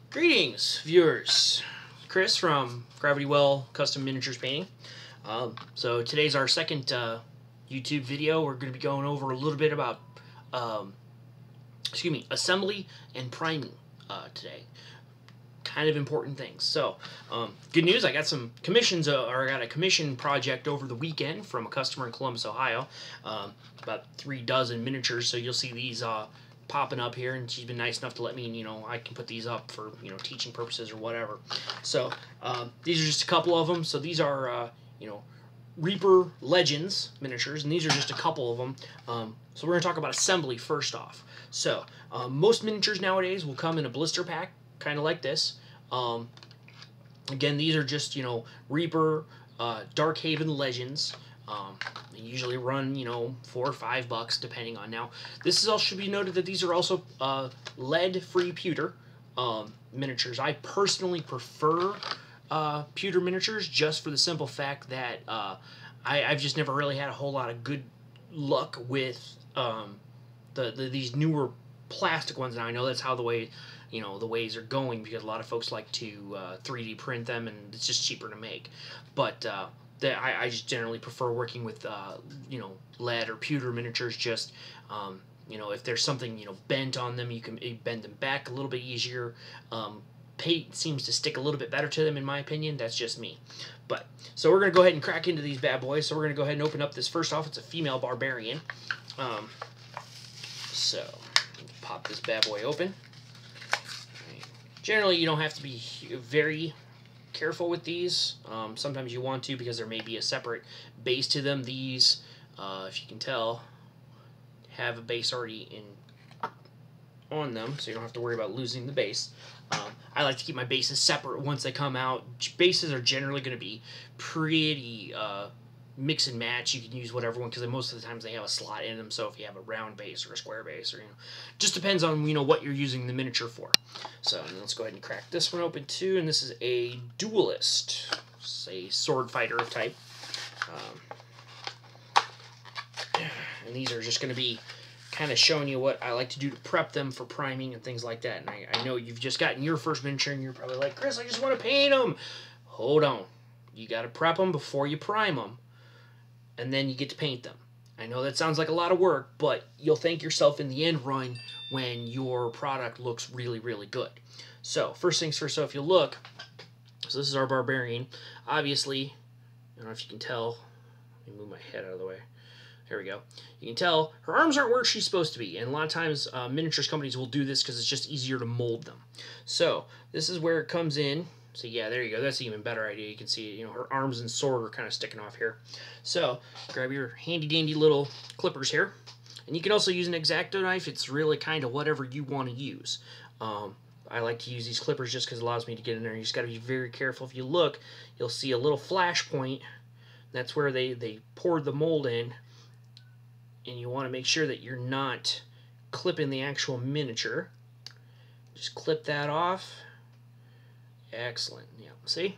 Greetings, viewers. Chris from Gravity Well Custom Miniatures Painting. So today's our second YouTube video. We're going to be going over a little bit about, assembly and priming today. Kind of important things. So, good news, I got some commissions, or I got a commission project over the weekend from a customer in Columbus, Ohio. About 3 dozen miniatures, so you'll see these popping up here, and she's been nice enough to let me, I can put these up for, teaching purposes or whatever. So, these are just a couple of them. So these are, Reaper Legends miniatures, and these are just a couple of them. So we're going to talk about assembly first off. So, most miniatures nowadays will come in a blister pack, kind of like this. Again, these are just, Reaper, Darkhaven Legends. They usually run, $4 or $5 depending on. Now, this is all should be noted that these are also lead-free pewter miniatures. I personally prefer pewter miniatures just for the simple fact that I've just never really had a whole lot of good luck with these newer plastic ones, and I know that's how the ways are going, because a lot of folks like to 3D print them, and it's just cheaper to make. But I just generally prefer working with lead or pewter miniatures. Just if there's something bent on them, you can bend them back a little bit easier. Paint seems to stick a little bit better to them, in my opinion. That's just me. But so we're gonna go ahead and crack into these bad boys. So we're gonna go ahead and open up this first off. It's a female barbarian. So pop this bad boy open. Generally, you don't have to be very careful with these. Sometimes you want to, because there may be a separate base to them. These, if you can tell, have a base already on them, so you don't have to worry about losing the base. I like to keep my bases separate once they come out. Bases are generally going to be pretty mix and match. You can use whatever one, because most of the times they have a slot in them. So if you have a round base or a square base, or just depends on what you're using the miniature for. So let's go ahead and crack this one open too. And this is a duelist, a sword fighter type. And these are just going to be kind of showing you what I like to do to prep them for priming and things like that. And I know you've just gotten your first miniature and you're probably like, Chris, I just want to paint them. Hold on. You got to prep them before you prime them, and then you get to paint them. I know that sounds like a lot of work, but you'll thank yourself in the end run when your product looks really, really good. So first things first, so if you look, so this is our barbarian. Obviously, I don't know if you can tell. Let me move my head out of the way. There we go. You can tell her arms aren't where she's supposed to be, and a lot of times miniatures companies will do this because it's just easier to mold them. So this is where it comes in. So yeah, there you go. That's an even better idea. You can see, her arms and sword are kind of sticking off here. So grab your handy dandy little clippers here, and you can also use an X-Acto knife. It's really kind of whatever you want to use. I like to use these clippers just because it allows me to get in there. You just got to be very careful. If you look, you'll see a little flash point. That's where they poured the mold in. And you want to make sure that you're not clipping the actual miniature. Just clip that off. Excellent. Yeah, see?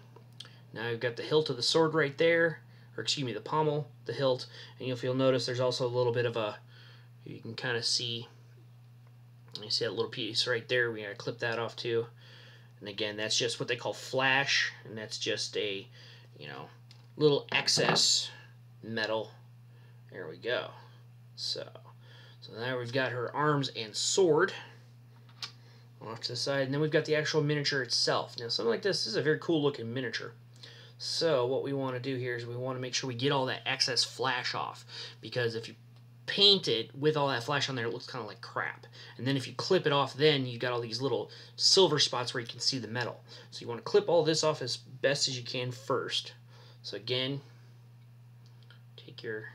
Now you've got the hilt of the sword right there, or excuse me, the pommel, the hilt, and if you'll notice there's also a little bit of a, you can kind of see, you see that little piece right there, we gotta clip that off too. And again, that's just what they call flash, and that's just a, little excess metal. There we go. So now we've got her arms and sword off to the side, and then we've got the actual miniature itself. Now, something like this is a very cool looking miniature. So what we want to do here is we want to make sure we get all that excess flash off, because if you paint it with all that flash on there, it looks kind of like crap. And then if you clip it off, then you've got all these little silver spots where you can see the metal. So you want to clip all this off as best as you can first. So again, take your...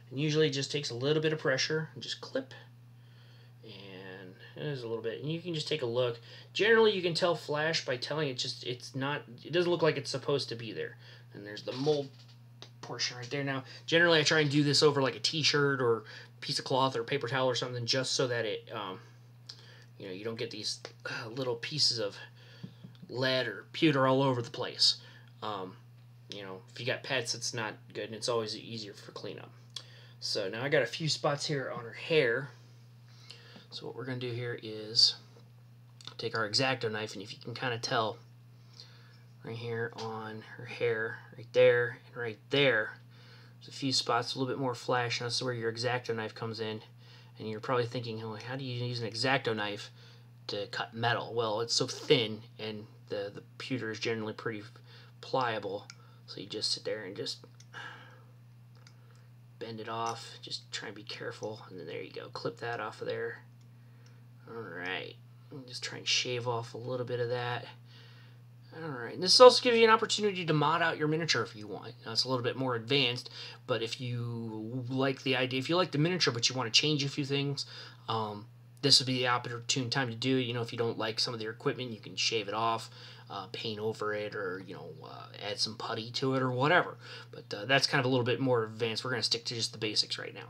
And usually it just takes a little bit of pressure and just clip, and there's a little bit, and you can just take a look. Generally you can tell flash by telling it doesn't look like it's supposed to be there. And there's the mold portion right there. Now generally I try and do this over like a t-shirt or piece of cloth or paper towel or something, just so that it you don't get these little pieces of lead or pewter all over the place. If you got pets, it's not good, and it's always easier for cleanup. So now I got a few spots here on her hair. So what we're going to do here is take our X-Acto knife, and if you can kind of tell right here on her hair, right there and right there, there's a few spots a little bit more flash, and that's where your X-Acto knife comes in. And you're probably thinking, oh, how do you use an X-Acto knife to cut metal? Well, it's so thin, and the pewter is generally pretty pliable, so you just sit there and just bend it off. Just try and be careful, and then there you go. Clip that off of there. Alright, just try and shave off a little bit of that. Alright, and this also gives you an opportunity to mod out your miniature if you want. Now, it's a little bit more advanced, but if you like the idea, if you like the miniature but you want to change a few things, this would be the opportune time to do it. You know, if you don't like some of their equipment, you can shave it off, paint over it, or, you know, add some putty to it or whatever. But that's kind of a little bit more advanced. We're going to stick to just the basics right now.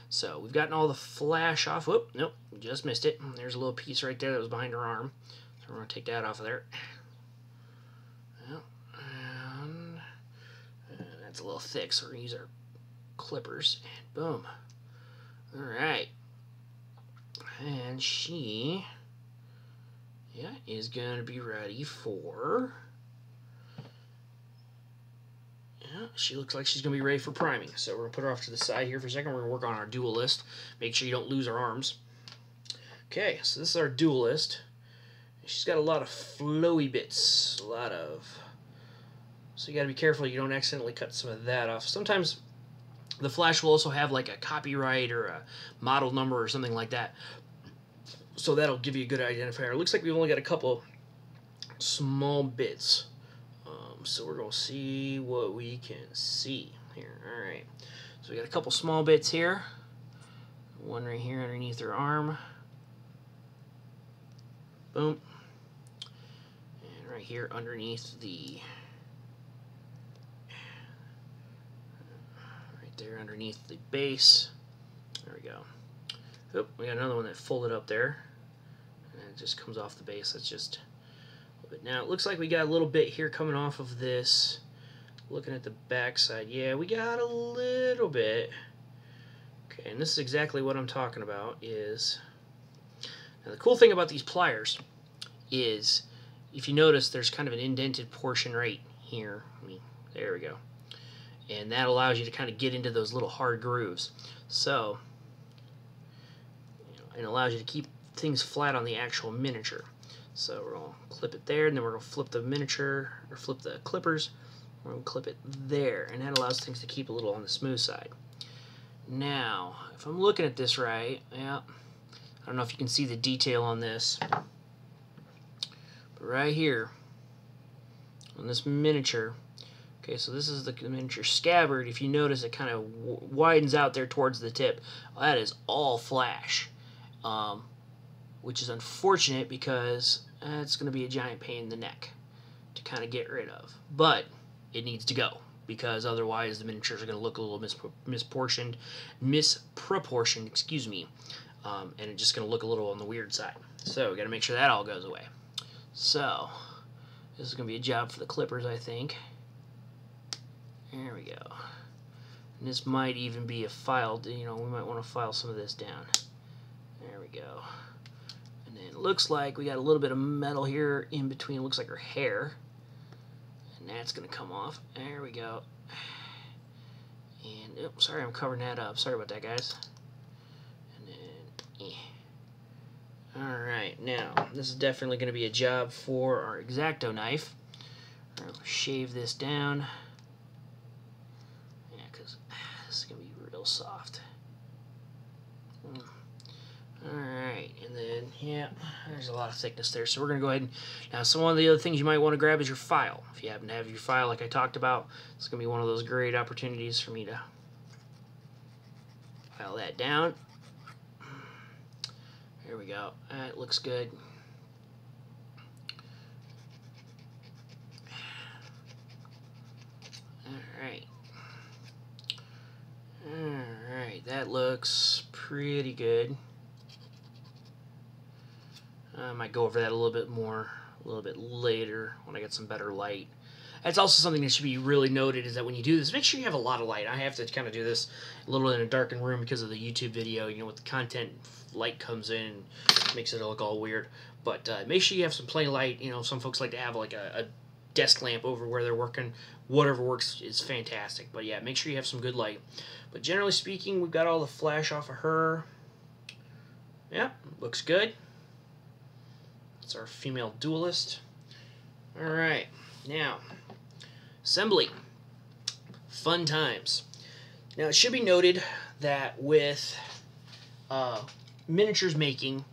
So we've gotten all the flash off. Whoop, nope, just missed it. There's a little piece right there that was behind her arm. So we're going to take that off of there. And that's a little thick, so we're going to use our clippers, and boom. Alright. And she, yeah, is going to be ready for, yeah, she looks like she's going to be ready for priming. So we're going to put her off to the side here for a second. We're going to work on our duelist. Make sure you don't lose her arms. Okay, so this is our duelist. She's got a lot of flowy bits, a lot of, so you got to be careful you don't accidentally cut some of that off. Sometimes the flash will also have like a copyright or a model number or something like that, so that'll give you a good identifier. It looks like we've only got a couple small bits, so we're going to see what we can see here. Alright, so we got a couple small bits here, one right here underneath her arm, boom, and right here underneath the, right there underneath the base. There we go. Oop, we got another one that folded up there, and it just comes off the base. That's just a little bit. Now it looks like we got a little bit here coming off of this. Looking at the back side, yeah, we got a little bit. Okay, and this is exactly what I'm talking about. Is now the cool thing about these pliers is, if you notice, there's kind of an indented portion right here. There we go, and that allows you to kind of get into those little hard grooves. So, and allows you to keep things flat on the actual miniature. So we're going to clip it there, and then we're going to flip the miniature, or flip the clippers. We're going to clip it there, and that allows things to keep a little on the smooth side. Now, if I'm looking at this right, yeah, I don't know if you can see the detail on this, but right here on this miniature, okay, so this is the miniature scabbard. If you notice, it kind of widens out there towards the tip. Well, that is all flash. Which is unfortunate because it's going to be a giant pain in the neck to kind of get rid of. But it needs to go, because otherwise the miniatures are going to look a little misproportioned, excuse me, and it's just going to look a little on the weird side. So we got to make sure that all goes away. So this is going to be a job for the clippers, I think. There we go. And this might even be a file. You know, we might want to file some of this down. There we go. And then it looks like we got a little bit of metal here in between. It looks like her hair. And that's going to come off. There we go. And, oops, sorry, I'm covering that up. Sorry about that, guys. And then, Alright, now, this is definitely going to be a job for our X-Acto knife. I'll shave this down. Yeah, because this is going to be real soft. Alright, and then, yeah, there's a lot of thickness there, so we're going to go ahead and, now some of the other things you might want to grab is your file. If you happen to have your file like I talked about, it's going to be one of those great opportunities for me to file that down. There we go. That looks good. Alright. Alright, that looks pretty good. I might go over that a little bit more a little bit later when I get some better light. That's also something that should be really noted, is that when you do this, make sure you have a lot of light. I have to kind of do this a little in a darkened room because of the YouTube video. You know, with the content, light comes in and makes it look all weird. But make sure you have some plain light. You know, some folks like to have like a desk lamp over where they're working. Whatever works is fantastic. But yeah, make sure you have some good light. But generally speaking, we've got all the flash off of her. Yeah, looks good. It's our female duelist. Alright, now, assembly. Fun times. Now, it should be noted that with miniatures making,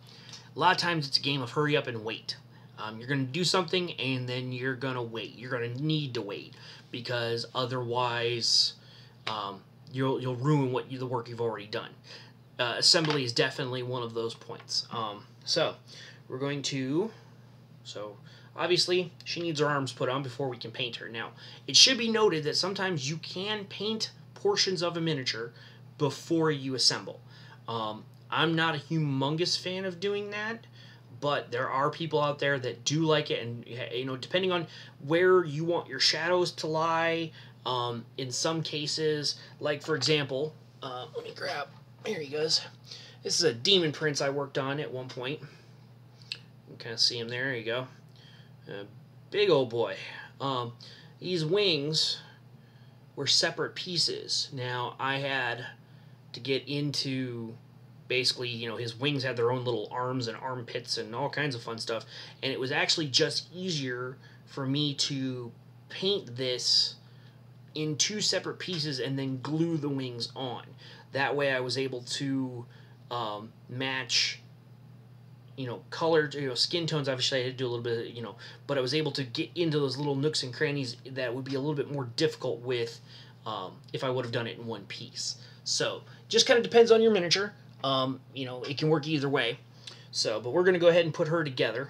a lot of times it's a game of hurry up and wait. You're going to do something, and then you're going to wait. You're going to need to wait, because otherwise you'll ruin the work you've already done. Assembly is definitely one of those points. So, we're going to... obviously, she needs her arms put on before we can paint her. Now, it should be noted that sometimes you can paint portions of a miniature before you assemble. I'm not a humongous fan of doing that, but there are people out there that do like it, and you know, depending on where you want your shadows to lie, in some cases, like for example, let me grab, here he goes. This is a demon prince I worked on at one point. You can kind of see him there, you go. Big old boy. These wings were separate pieces. Now, I had to get into... basically, you know, his wings had their own little arms and armpits and all kinds of fun stuff. And it was actually just easier for me to paint this in two separate pieces and then glue the wings on. That way I was able to match, you know, color, you know, skin tones. Obviously I had to do a little bit, you know, but I was able to get into those little nooks and crannies that would be a little bit more difficult with if I would have done it in one piece. So, just kind of depends on your miniature. You know, it can work either way. So, but we're going to go ahead and put her together.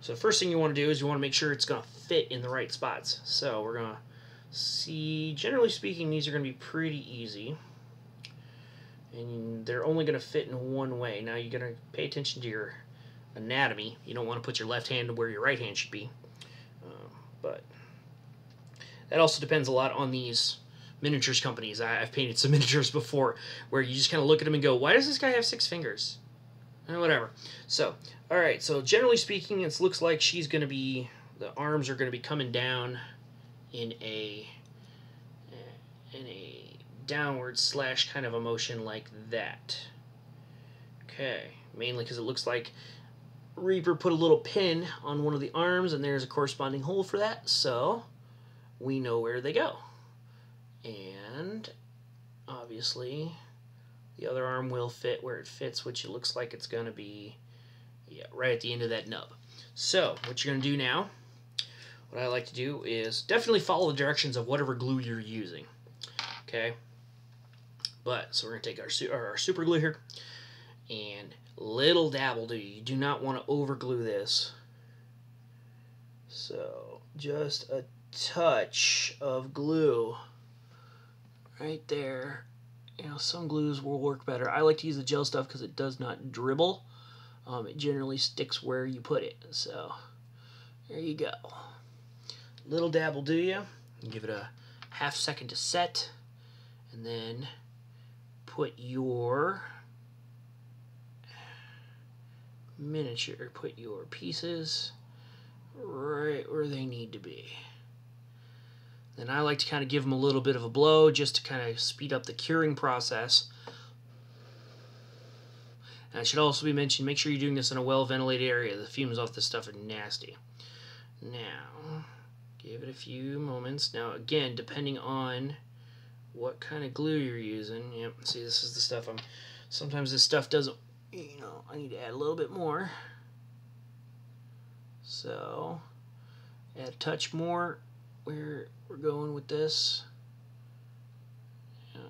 So, the first thing you want to do is you want to make sure it's going to fit in the right spots. So, we're going to see, generally speaking, these are going to be pretty easy. And they're only going to fit in one way. Now, you're going to pay attention to your anatomy. You don't want to put your left hand where your right hand should be. But that also depends a lot on these miniatures companies. I've painted some miniatures before where you just kind of look at them and go, why does this guy have 6 fingers? Whatever. So, alright, so generally speaking, it looks like she's going to be, the arms are going to be coming down in a downward slash kind of a motion like that. Okay, mainly because it looks like Reaper put a little pin on one of the arms, and there's a corresponding hole for that, so we know where they go. And obviously the other arm will fit where it fits, which it looks like it's going to be, yeah, right at the end of that nub. So what you're going to do now, what I like to do is definitely follow the directions of whatever glue you're using. Okay, but so we're going to take our super glue here, and little dab will do. You do not want to over glue this. So just a touch of glue right there. You know, some glues will work better. I like to use the gel stuff because it does not dribble. It generally sticks where you put it. So there you go. Little dab will do you. Give it a half second to set, and then put your miniature, put your pieces right where they need to be. Then I like to kind of give them a little bit of a blow just to kind of speed up the curing process. And it should also be mentioned, make sure you're doing this in a well-ventilated area. The fumes off this stuff are nasty. Now, give it a few moments. Now, again, depending on what kind of glue you're using. Yep, see, this is the stuff sometimes this stuff doesn't, you know, I need to add a little bit more. So, add a touch more where we're going with this. Yeah.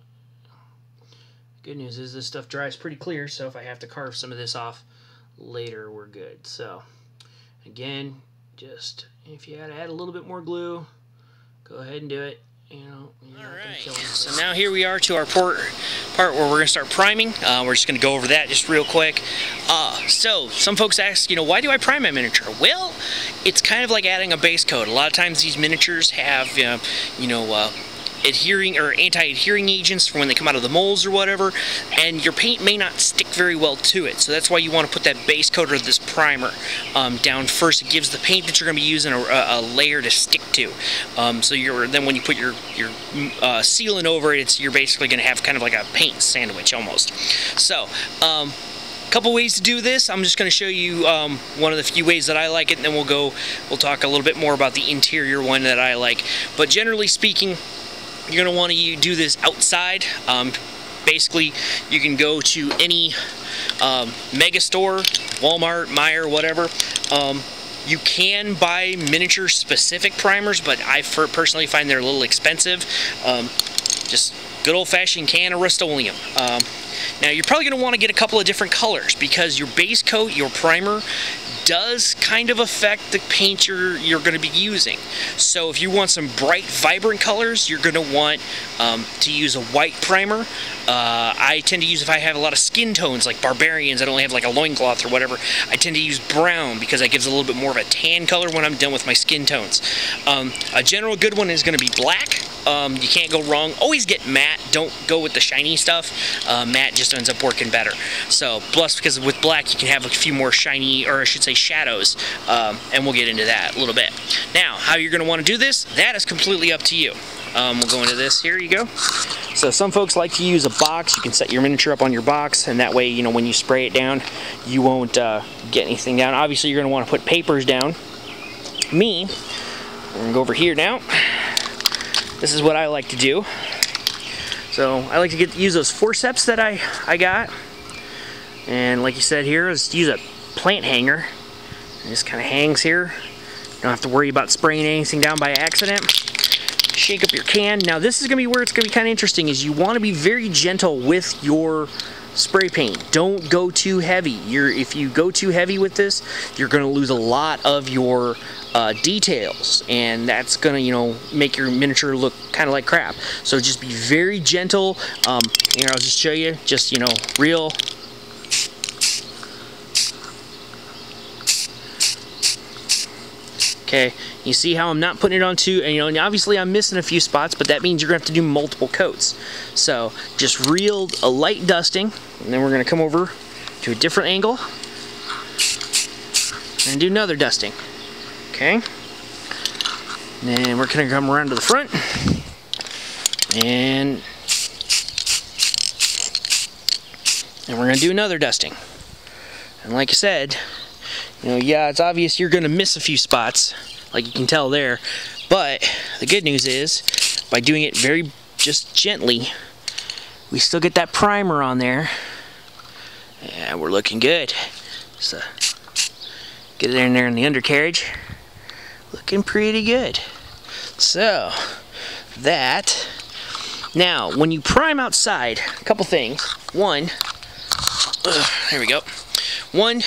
Good news is this stuff dries pretty clear, so if I have to carve some of this off later, we're good. So, again, just if you had to add a little bit more glue, go ahead and do it. Alright, so now here we are to our part where we're going to start priming. We're just going to go over that just real quick. So, some folks ask, why do I prime my miniature? Well, it's kind of like adding a base coat. A lot of times these miniatures have, adhering or anti-adhering agents for when they come out of the molds or whatever, and your paint may not stick very well to it. So that's why you want to put that base coat or this primer down first. It gives the paint that you're going to be using a layer to stick to. So then when you put your sealant over it, you're basically going to have kind of like a paint sandwich almost. So couple ways to do this. I'm just going to show you one of the few ways that I like it, and then we'll talk a little bit more about the interior one that I like. But generally speaking, you're going to want to do this outside. Basically, you can go to any mega store, Walmart, Meijer, whatever. You can buy miniature specific primers, but I personally find they're a little expensive. Just good old-fashioned can of Rust-Oleum. Now you're probably going to want to get a couple of different colors because your base coat, your primer, does kind of affect the paint you're going to be using. So if you want some bright, vibrant colors, you're going to want to use a white primer. I tend to use, if I have a lot of skin tones like barbarians, I don't have like a loincloth or whatever, I tend to use brown because that gives a little bit more of a tan color when I'm done with my skin tones. A general good one is going to be black. You can't go wrong. Always get matte. Don't go with the shiny stuff. Matte just ends up working better. So, plus because with black you can have a few more shiny, or I should say shadows, and we'll get into that a little bit. Now, how you're going to want to do this, that is completely up to you. We'll go into this. Here you go. So some folks like to use a box. You can set your miniature up on your box, and that way, when you spray it down, you won't get anything down. Obviously, you're going to want to put papers down. Me, we're going to go over here now. This is what I like to do. So I like to use those forceps that I got, and like you said here, is use a plant hanger. It just kind of hangs here. You don't have to worry about spraying anything down by accident. Shake up your can. Now this is going to be where it's going to be kind of interesting, is you want to be very gentle with your spray paint. Don't go too heavy. If you go too heavy with this, you're going to lose a lot of your details, and that's going to, make your miniature look kind of like crap. So just be very gentle. I'll just show you, just, real. Okay, you see how I'm not putting it on too, and obviously I'm missing a few spots, but that means you're going to have to do multiple coats. So just a light dusting, and then we're going to come over to a different angle and do another dusting. Okay, and then we're going to come around to the front, and we're going to do another dusting. And like I said, yeah, it's obvious you're going to miss a few spots, like you can tell there, but the good news is, by doing it just gently, we still get that primer on there, and we're looking good. So, get it in there in the undercarriage, looking pretty good. So, now, when you prime outside, a couple things. One, there we go. One,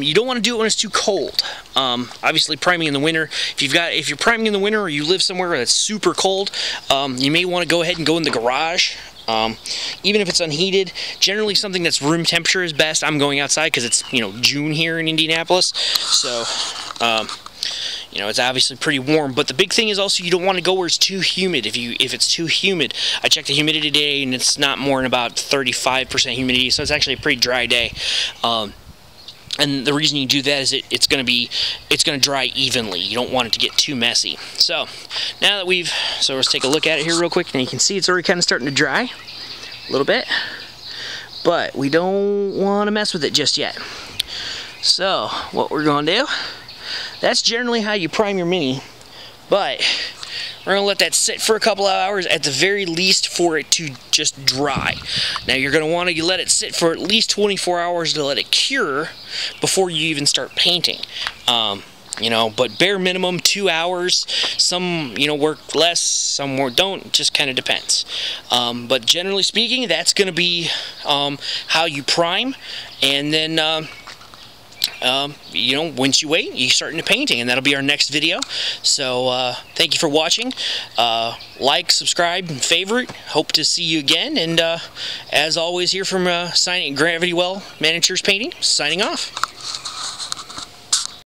you don't want to do it when it's too cold. Obviously, priming in the winter. If you're priming in the winter, or you live somewhere that's super cold, you may want to go ahead and go in the garage. Even if it's unheated, generally something that's room temperature is best. I'm going outside because it's June here in Indianapolis, so it's obviously pretty warm. But the big thing is also you don't want to go where it's too humid. If it's too humid, I checked the humidity today and it's not more than about 35% humidity, so it's actually a pretty dry day. And the reason you do that is it's going to dry evenly. You don't want it to get too messy. So now that so let's take a look at it here real quick. Now you can see it's already kind of starting to dry a little bit, but we don't want to mess with it just yet. So what we're going to do, that's generally how you prime your Mini, but we're going to let that sit for a couple of hours at the very least for it to just dry. Now you're going to want to let it sit for at least 24 hours to let it cure before you even start painting. But bare minimum 2 hours. Some work less, some more don't, just kind of depends. But generally speaking, that's going to be how you prime. And then you know, once you wait, you start into painting, and that'll be our next video. So thank you for watching. Like, subscribe, and favorite. Hope to see you again. And as always, here from Gravity Well Miniatures Painting, signing off.